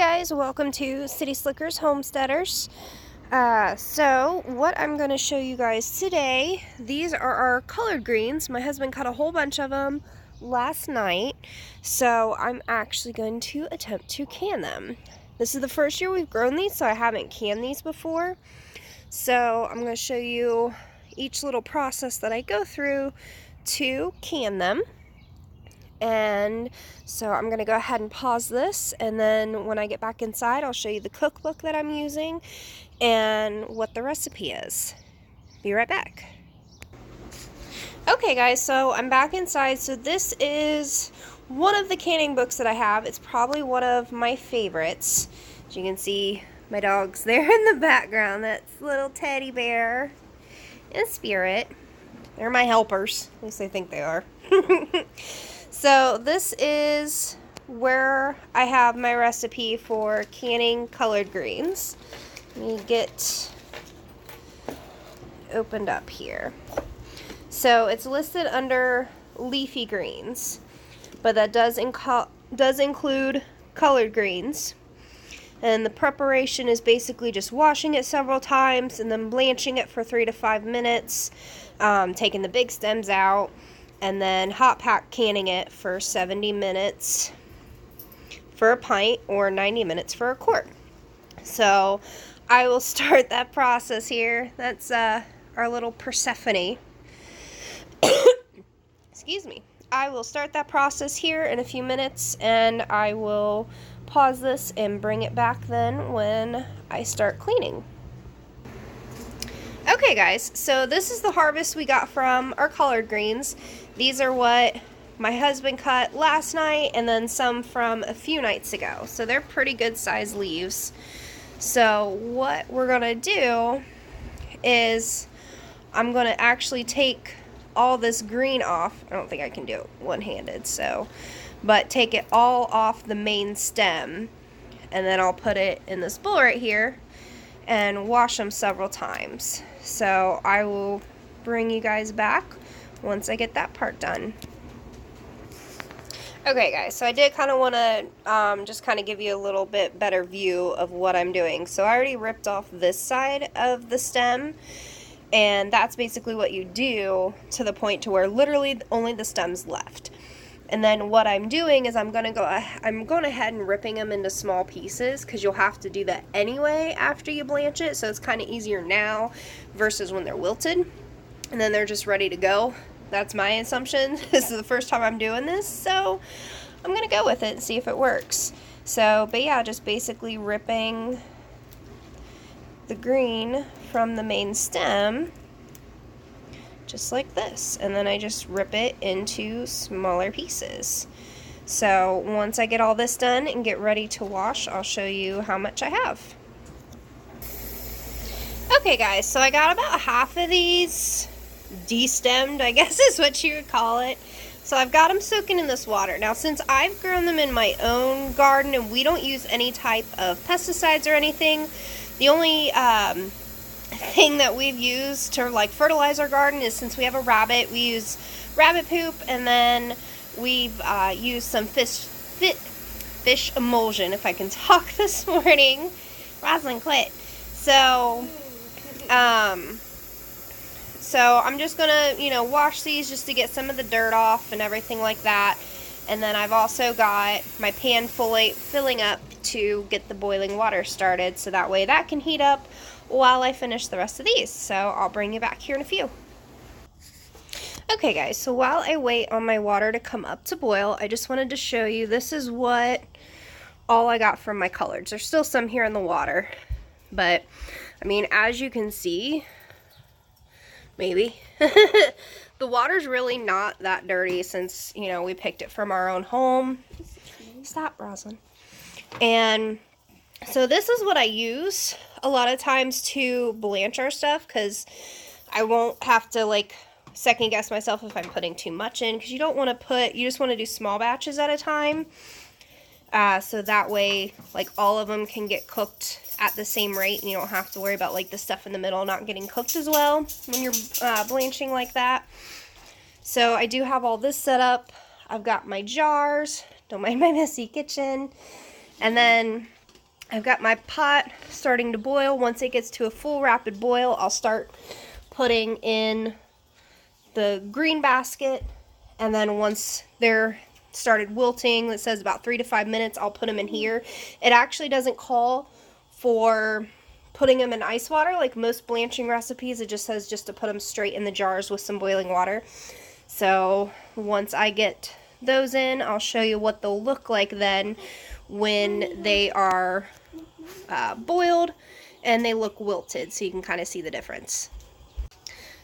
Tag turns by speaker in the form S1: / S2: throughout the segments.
S1: guys, welcome to City Slickers Homesteaders. So what I'm going to show you guys today, these are our collard greens. My husband cut a whole bunch of them last night, so I'm actually going to attempt to can them. This is the first year we've grown these, so I haven't canned these before. So I'm going to show you each little process that I go through to can them. And so I'm going to go ahead and pause this, and then when I get back inside I'll show you the cookbook that I'm using and what the recipe is. Be right back. Okay guys, so I'm back inside. So this is one of the canning books that I have. It's probably one of my favorites. As you can see, my dog's there in the background. That's little teddy bear and Spirit. They're my helpers. At least I think they are. So this is where I have my recipe for canning collard greens. Let me get opened up here. So it's listed under leafy greens, but that does include collard greens. And the preparation is basically just washing it several times and then blanching it for 3 to 5 minutes, taking the big stems out, and then hot pack canning it for 70 minutes for a pint or 90 minutes for a quart. So I will start that process here. That's our little Persephone. Excuse me. I will start that process here in a few minutes, and I will pause this and bring it back then when I start cleaning. Okay guys, so this is the harvest we got from our collard greens. These are what my husband cut last night and then some from a few nights ago. So they're pretty good sized leaves. So what we're gonna do is I'm gonna actually take all this green off. I don't think I can do it one-handed, but take it all off the main stem, and then I'll put it in this bowl right here and wash them several times. So I will bring you guys back once I get that part done. Okay guys, so I did kind of want to just kind of give you a little bit better view of what I'm doing. So I already ripped off this side of the stem, and that's basically what you do to the point to where literally only the stem's left. And then what I'm doing is I'm going ahead and ripping them into small pieces, because you'll have to do that anyway after you blanch it. So it's kind of easier now versus when they're wilted and then they're just ready to go. That's my assumption. This is the first time I'm doing this, so I'm going to go with it and see if it works. So, but yeah, just basically ripping the green from the main stem just like this, and then I just rip it into smaller pieces. So once I get all this done and get ready to wash, I'll show you how much I have. Okay guys, so I got about half of these destemmed, I guess is what you would call it. So I've got them soaking in this water. Now since I've grown them in my own garden and we don't use any type of pesticides or anything, the only thing that we've used to like fertilize our garden is, since we have a rabbit, we use rabbit poop, and then we've used some fish emulsion, if I can talk this morning. Rosalind, quit. So I'm just gonna, wash these just to get some of the dirt off and everything like that. And then I've also got my pan filling up to get the boiling water started, so that way that can heat up while I finish the rest of these. So I'll bring you back here in a few. Okay guys, so while I wait on my water to come up to boil, I just wanted to show you, this is what all I got from my collards. There's still some here in the water, but I mean, as you can see, maybe, the water's really not that dirty since, we picked it from our own home. Stop, Rosalind. And so this is what I use a lot of times to blanch our stuff, because I won't have to like second guess myself if I'm putting too much in, because you don't want to you just want to do small batches at a time. So that way like all of them can get cooked at the same rate, and you don't have to worry about like the stuff in the middle not getting cooked as well when you're blanching like that. So I do have all this set up. I've got my jars, don't mind my messy kitchen, and then I've got my pot starting to boil. Once it gets to a full rapid boil, I'll start putting in the green basket, and then once they're started wilting, it says about 3 to 5 minutes, I'll put them in here. It actually doesn't call for putting them in ice water like most blanching recipes. It just says just to put them straight in the jars with some boiling water. So once I get those in, I'll show you what they'll look like then when they are boiled and they look wilted, so you can kind of see the difference.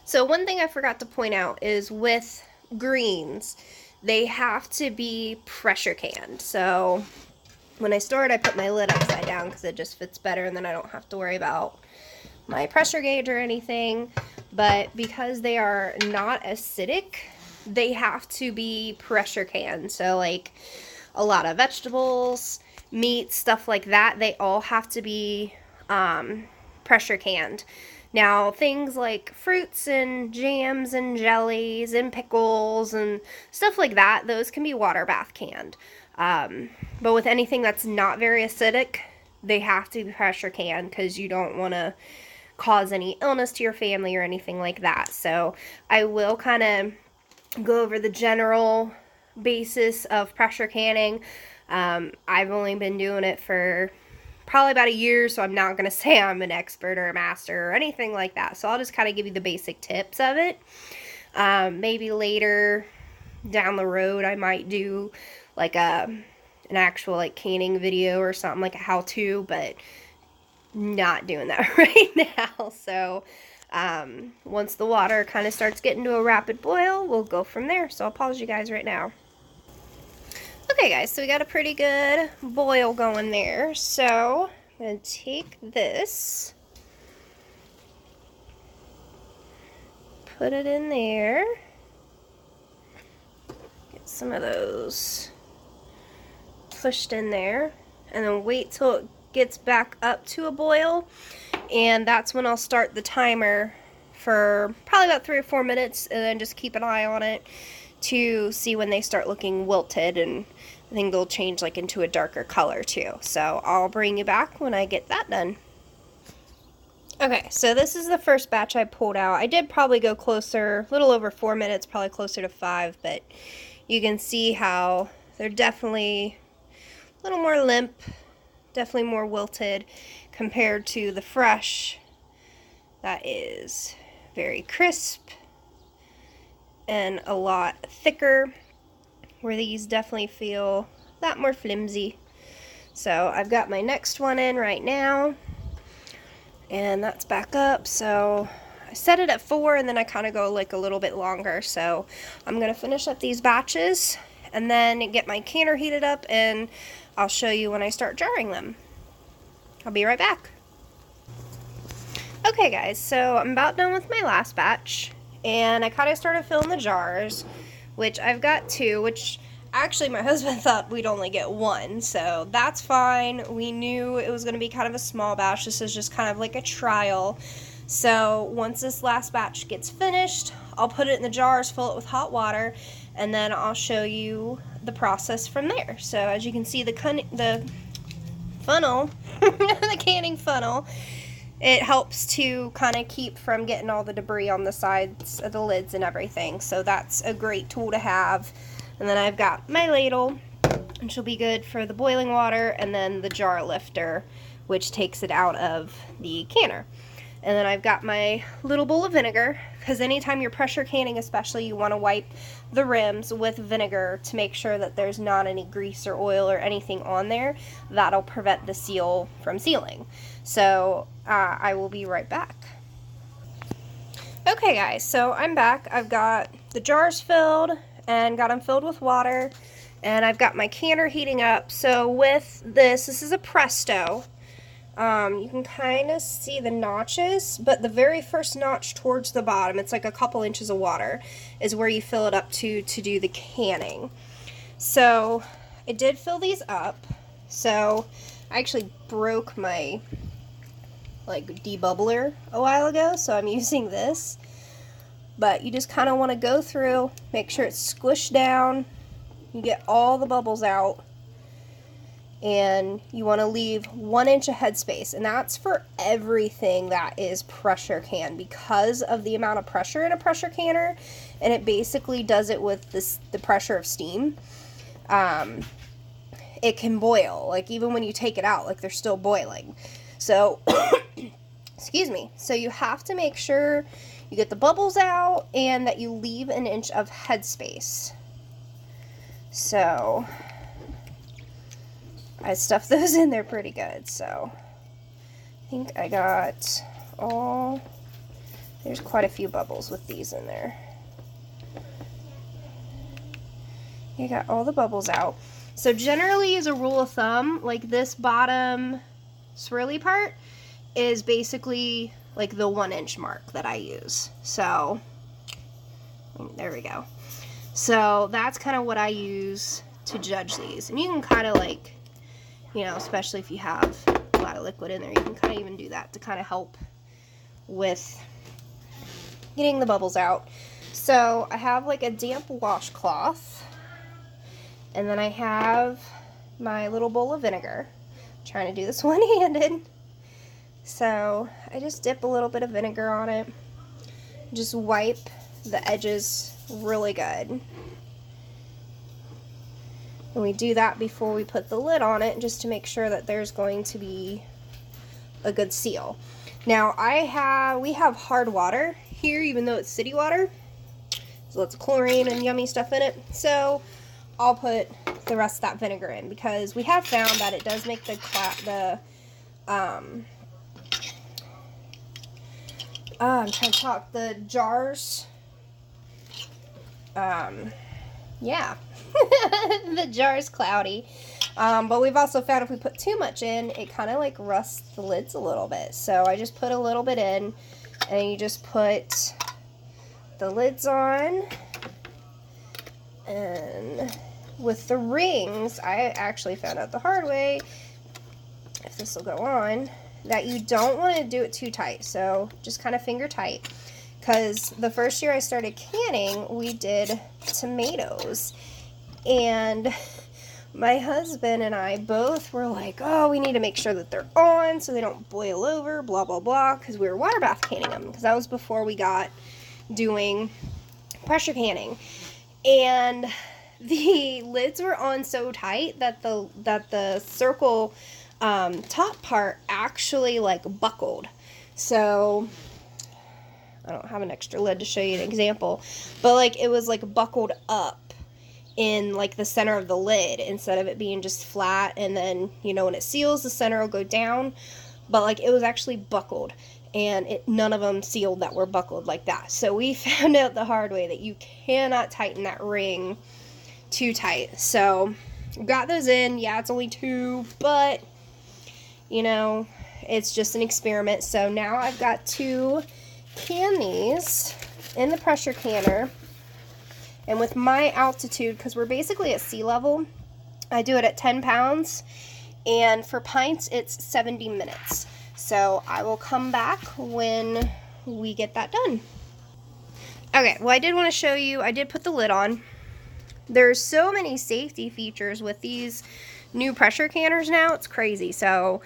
S1: So one thing I forgot to point out is with greens, they have to be pressure canned. So when I store it, I put my lid upside down because it just fits better, and then I don't have to worry about my pressure gauge or anything. But because they are not acidic, they have to be pressure canned. So like a lot of vegetables, meat, stuff like that, they all have to be pressure canned. Now, things like fruits and jams and jellies and pickles and stuff like that, those can be water bath canned. But with anything that's not very acidic, they have to be pressure canned because you don't want to cause any illness to your family or anything like that. So I will kind of go over the general basis of pressure canning. I've only been doing it for probably about a year, so I'm not going to say I'm an expert or a master or anything like that. So I'll just kind of give you the basic tips of it. Maybe later down the road I might do like an actual like canning video or something, like a how-to, but not doing that right now. So once the water kind of starts getting to a rapid boil, we'll go from there. So I'll pause you guys right now. Okay guys, so we got a pretty good boil going there. So I'm going to take this, put it in there, get some of those pushed in there, and then wait till it gets back up to a boil, and that's when I'll start the timer for probably about 3 or 4 minutes, and then just keep an eye on it to see when they start looking wilted, and I think they'll change like into a darker color too. So I'll bring you back when I get that done. Okay, so this is the first batch I pulled out. I did probably go closer, a little over 4 minutes, probably closer to 5, but you can see how they're definitely a little more limp, definitely more wilted compared to the fresh. That is very crisp and a lot thicker, where these definitely feel a lot more flimsy. So I've got my next one in right now, and that's back up. So I set it at 4, and then I kind of go like a little bit longer. So I'm going to finish up these batches and then get my canner heated up, and I'll show you when I start jarring them. I'll be right back. Okay guys, so I'm about done with my last batch, and I kind of started filling the jars, which I've got 2, which actually my husband thought we'd only get 1, so that's fine. We knew it was going to be kind of a small batch. This is just kind of like a trial. So once this last batch gets finished, I'll put it in the jars, fill it with hot water, and then I'll show you the process from there. So as you can see, the funnel, the canning funnel, it helps to kind of keep from getting all the debris on the sides of the lids and everything. So that's a great tool to have. And then I've got my ladle, which will be good for the boiling water, and then the jar lifter, which takes it out of the canner. And then I've got my little bowl of vinegar, because anytime you're pressure canning especially, you want to wipe the rims with vinegar to make sure that there's not any grease or oil or anything on there. That'll prevent the seal from sealing. So I will be right back. Okay guys, so I'm back. I've got the jars filled and got them filled with water, and I've got my canner heating up. So with this is a Presto. You can kind of see the notches, but the very first notch towards the bottom, it's like a couple inches of water, is where you fill it up to do the canning. So I did fill these up. So I actually broke my like debubbler a while ago, so I'm using this. But you just kind of want to go through, make sure it's squished down, you get all the bubbles out, and you want to leave 1 inch of headspace, and that's for everything that is pressure can because of the amount of pressure in a pressure canner, and it basically does it with the pressure of steam. It can boil, like even when you take it out, like they're still boiling. So excuse me, so you have to make sure you get the bubbles out and that you leave 1 inch of headspace. So I stuffed those in there pretty good, so I think I got there's quite a few bubbles with these in there. I got all the bubbles out. So generally, as a rule of thumb, like this bottom swirly part is basically like the 1 inch mark that I use. So there we go. So that's kind of what I use to judge these. And you can kind of like, you know, especially if you have a lot of liquid in there, you can kind of even do that to kind of help with getting the bubbles out. So I have like a damp washcloth, and then I have my little bowl of vinegar. I'm trying to do this one-handed. So I just dip a little bit of vinegar on it. Just wipe the edges really good. And we do that before we put the lid on it, just to make sure that there's going to be a good seal. Now we have hard water here, even though it's city water. There's lots of chlorine and yummy stuff in it. So I'll put the rest of that vinegar in, because we have found that it does make the I'm trying to talk, the jars, yeah, the jar's cloudy. But we've also found if we put too much in, it kind of like rusts the lids a little bit. So I just put a little bit in, and you just put the lids on. And with the rings, I actually found out the hard way, if this will go on, that you don't want to do it too tight. So just kind of finger tight. Because the first year I started canning, we did tomatoes, and my husband and I both were like, oh, we need to make sure that they're on so they don't boil over, blah, blah, blah, because we were water bath canning them, because that was before we got doing pressure canning. And the lids were on so tight that the circle top part actually like buckled. So I don't have an extra lid to show you an example, but like it was like buckled up in like the center of the lid instead of it being just flat, and then, you know, when it seals, the center will go down, but like it was actually buckled, and none of them sealed that were buckled like that. So we found out the hard way that you cannot tighten that ring too tight. So got those in. Yeah, it's only 2, but you know, it's just an experiment. So now I've got 2 can these in the pressure canner, and with my altitude, because we're basically at sea level, I do it at 10 pounds, and for pints it's 70 minutes. So I will come back when we get that done. Okay, well, I did want to show you, I did put the lid on. There's so many safety features with these new pressure canners now, it's crazy. So,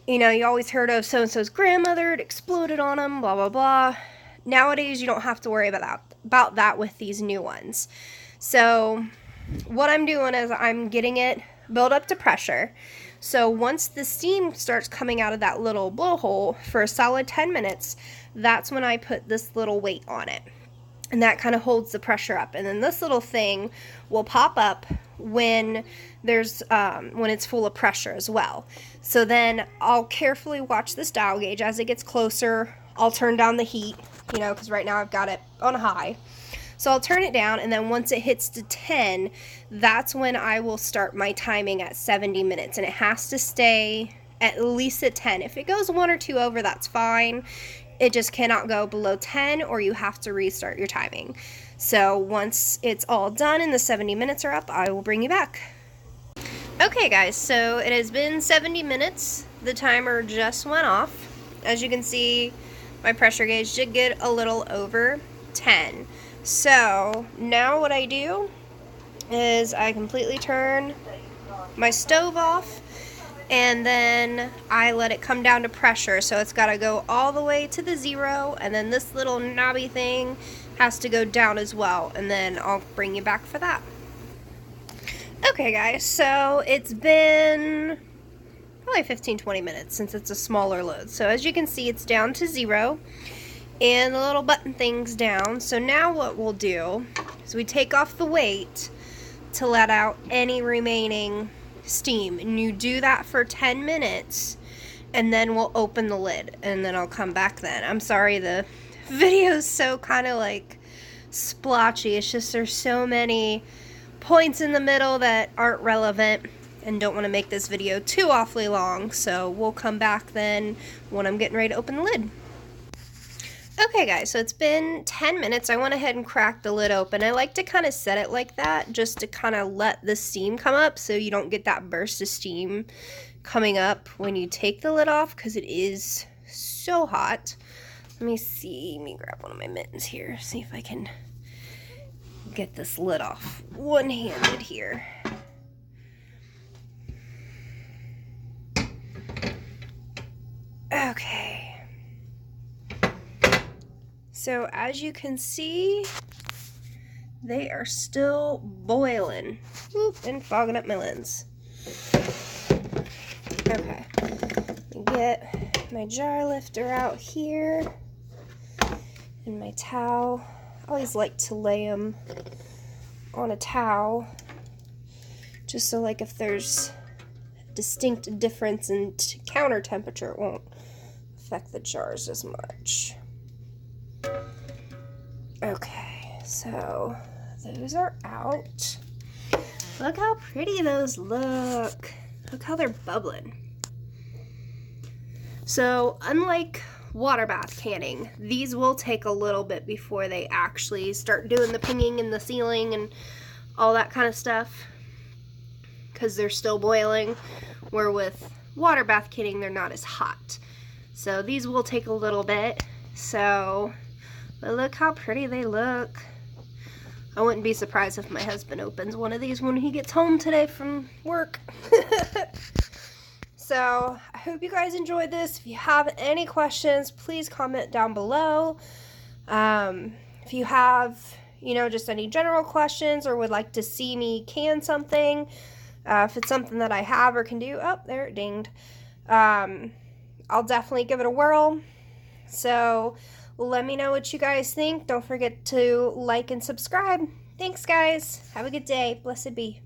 S1: you know, you always heard of so-and-so's grandmother, it exploded on them, blah, blah, blah. Nowadays, you don't have to worry about that with these new ones. So what I'm doing is I'm getting it built up to pressure. So once the steam starts coming out of that little blowhole for a solid 10 minutes, that's when I put this little weight on it. And that kind of holds the pressure up. And then this little thing will pop up when when it's full of pressure as well. So then I'll carefully watch this dial gauge. As it gets closer, I'll turn down the heat, you know, because right now I've got it on high. So I'll turn it down, and then once it hits to 10, that's when I will start my timing at 70 minutes. And it has to stay at least at 10. If it goes 1 or 2 over, that's fine. It just cannot go below 10, or you have to restart your timing. So once it's all done and the 70 minutes are up, I will bring you back. Okay guys, so it has been 70 minutes. The timer just went off. As you can see, my pressure gauge did get a little over 10. So now what I do is I completely turn my stove off, and then I let it come down to pressure. So it's got to go all the way to the 0, and then this little knobby thing has to go down as well, and then I'll bring you back for that. Okay guys, so it's been probably 15-20 minutes since it's a smaller load. So as you can see, it's down to 0, and the little button thing's down. So now what we'll do is we take off the weight to let out any remaining steam, and you do that for 10 minutes, and then we'll open the lid, and then I'll come back then. I'm sorry, the video's so kind of like splotchy. It's just there's so many points in the middle that aren't relevant, and don't want to make this video too awfully long, so we'll come back then when I'm getting ready to open the lid. Okay guys, so it's been 10 minutes. I went ahead and cracked the lid open. I like to kind of set it like that just to kind of let the steam come up so you don't get that burst of steam coming up when you take the lid off, because it is so hot. Let me see, let me grab one of my mittens here, see if I can get this lid off one-handed here. Okay. So as you can see, they are still boiling. Oop, and fogging up my lens. Okay, let me get my jar lifter out here and my towel. I always like to lay them on a towel just so like if there's a distinct difference in counter temperature, it won't affect the jars as much. Okay, so those are out. Look how pretty those look. Look how they're bubbling. So unlike water bath canning, these will take a little bit before they actually start doing the pinging in the ceiling and all that kind of stuff, because they're still boiling, where with water bath canning they're not as hot. So these will take a little bit. So, but look how pretty they look. I wouldn't be surprised if my husband opens one of these when he gets home today from work. So, I hope you guys enjoyed this. If you have any questions, please comment down below. If you have, you know, just any general questions or would like to see me can something, if it's something that I have or can do, oh, there it dinged. I'll definitely give it a whirl. So let me know what you guys think. Don't forget to like and subscribe. Thanks, guys. Have a good day. Blessed be.